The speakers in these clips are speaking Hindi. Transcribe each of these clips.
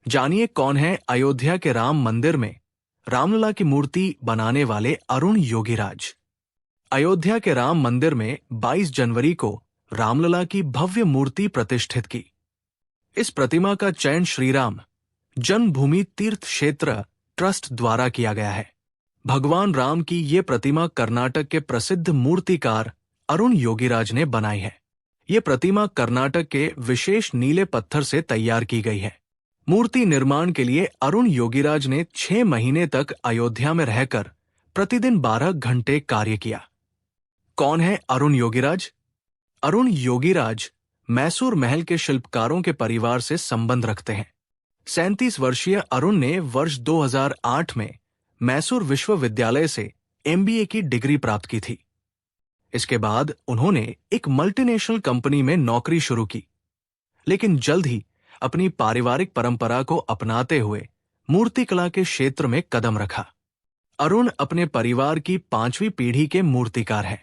जानिए कौन है अयोध्या के राम मंदिर में रामलला की मूर्ति बनाने वाले अरुण योगीराज। अयोध्या के राम मंदिर में 22 जनवरी को रामलला की भव्य मूर्ति प्रतिष्ठित की। इस प्रतिमा का चयन श्रीराम जन्मभूमि तीर्थ क्षेत्र ट्रस्ट द्वारा किया गया है। भगवान राम की ये प्रतिमा कर्नाटक के प्रसिद्ध मूर्तिकार अरुण योगीराज ने बनाई है। ये प्रतिमा कर्नाटक के विशेष नीले पत्थर से तैयार की गई है। मूर्ति निर्माण के लिए अरुण योगीराज ने 6 महीने तक अयोध्या में रहकर प्रतिदिन 12 घंटे कार्य किया। कौन है अरुण योगीराज? अरुण योगीराज मैसूर महल के शिल्पकारों के परिवार से संबंध रखते हैं। 37 वर्षीय अरुण ने वर्ष 2008 में मैसूर विश्वविद्यालय से MBA की डिग्री प्राप्त की थी। इसके बाद उन्होंने एक मल्टीनेशनल कंपनी में नौकरी शुरू की, लेकिन जल्द ही अपनी पारिवारिक परंपरा को अपनाते हुए मूर्तिकला के क्षेत्र में कदम रखा। अरुण अपने परिवार की 5वीं पीढ़ी के मूर्तिकार हैं।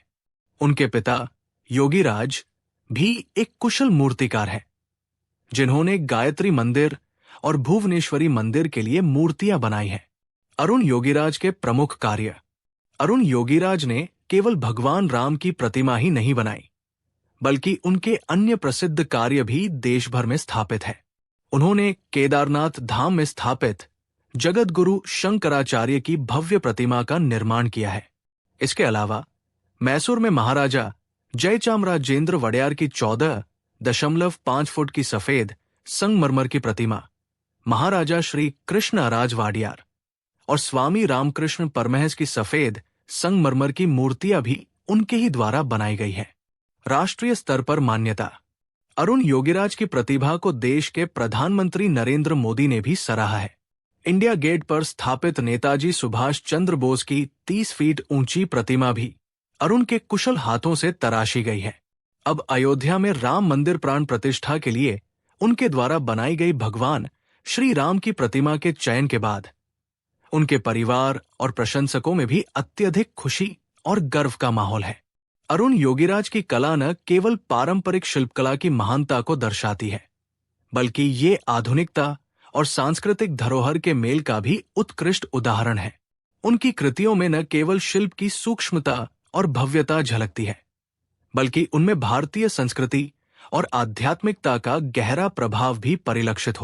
उनके पिता योगीराज भी एक कुशल मूर्तिकार हैं, जिन्होंने गायत्री मंदिर और भुवनेश्वरी मंदिर के लिए मूर्तियां बनाई हैं। अरुण योगीराज के प्रमुख कार्य। अरुण योगीराज ने केवल भगवान राम की प्रतिमा ही नहीं बनाई, बल्कि उनके अन्य प्रसिद्ध कार्य भी देश भर में स्थापित हैं। उन्होंने केदारनाथ धाम में स्थापित जगत गुरु शंकराचार्य की भव्य प्रतिमा का निर्माण किया है। इसके अलावा मैसूर में महाराजा जयचामराजेंद्र वड़यार की 14.5 फुट की सफेद संगमरमर की प्रतिमा, महाराजा श्री कृष्णराज वाडियार और स्वामी रामकृष्ण परमहंस की सफेद संगमरमर की मूर्तियां भी उनके ही द्वारा बनाई गई है। राष्ट्रीय स्तर पर मान्यता। अरुण योगीराज की प्रतिभा को देश के प्रधानमंत्री नरेंद्र मोदी ने भी सराहा है। इंडिया गेट पर स्थापित नेताजी सुभाष चंद्र बोस की 30 फीट ऊंची प्रतिमा भी अरुण के कुशल हाथों से तराशी गई है। अब अयोध्या में राम मंदिर प्राण प्रतिष्ठा के लिए उनके द्वारा बनाई गई भगवान श्री राम की प्रतिमा के चयन के बाद उनके परिवार और प्रशंसकों में भी अत्यधिक खुशी और गर्व का माहौल है। अरुण योगीराज की कला न केवल पारंपरिक शिल्पकला की महानता को दर्शाती है, बल्कि ये आधुनिकता और सांस्कृतिक धरोहर के मेल का भी उत्कृष्ट उदाहरण है। उनकी कृतियों में न केवल शिल्प की सूक्ष्मता और भव्यता झलकती है, बल्कि उनमें भारतीय संस्कृति और आध्यात्मिकता का गहरा प्रभाव भी परिलक्षित होता है।